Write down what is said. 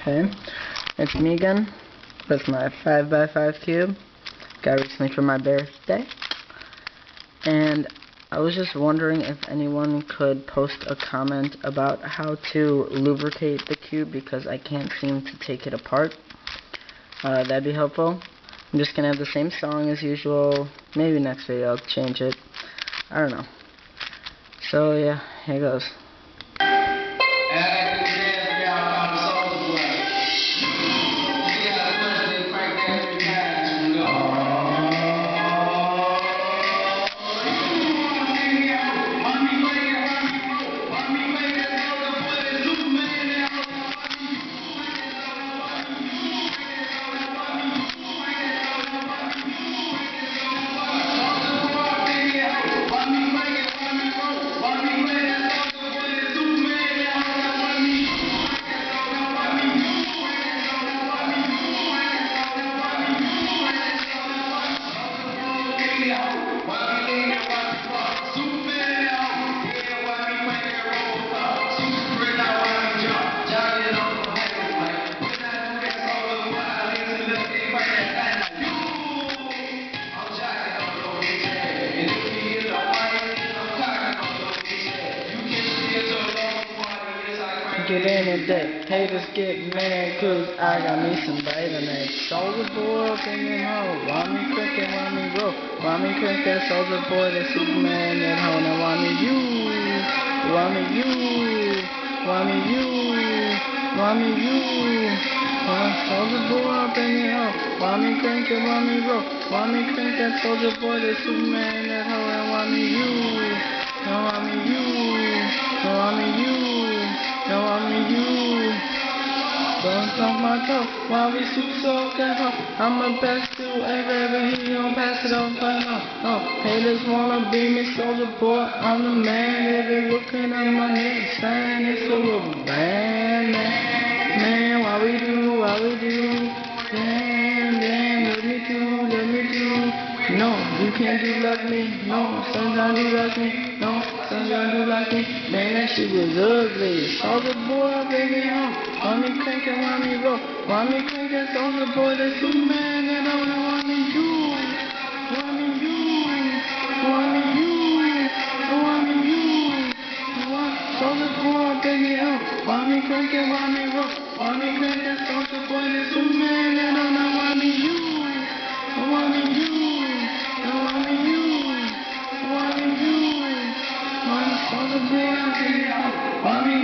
Hey, it's me again with my 5x5 cube. Got recently for my birthday. And I was just wondering if anyone could post a comment about how to lubricate the cube because I can't seem to take it apart. That'd be helpful. I'm just gonna have the same song as usual. Maybe next video I'll change it. I don't know. So yeah, here goes. Get in today, haters get mad cause I got me some vitamin. Soldier boy up in your hoe, want me quick and want me roll. Want me quick, that soldier boy, that Superman at home. Now want me you, want me you, want me you, want me you. Soldier boy up in your hoe, want me quick and want me roll. Want me quick, that soldier boy, that Superman at home. Now want me you, now want me you, now want me you. No, I mean you. Don't off my toe. Why we super soaked at home? I'm the best to ever he don't pass it on. No, haters wanna be me, soldier boy. I'm the man. They looking at my head, saying it's a little band, man. Why we do? Damn, let me do. No, you can't do like me. No, sometimes do like me. No, sometimes do like me. Man, that shit was ugly. Soldier boy, baby, want me crank and want me roll. Want me crank and soldier boy, that's Superman. That don't want me you. Want me you. Want me you. Want me you. Soldier boy, baby, want me crank and want me roll. Want me crank and soldier boy, that's Superman. That don't want me you. Want me you. Soldier boy, want me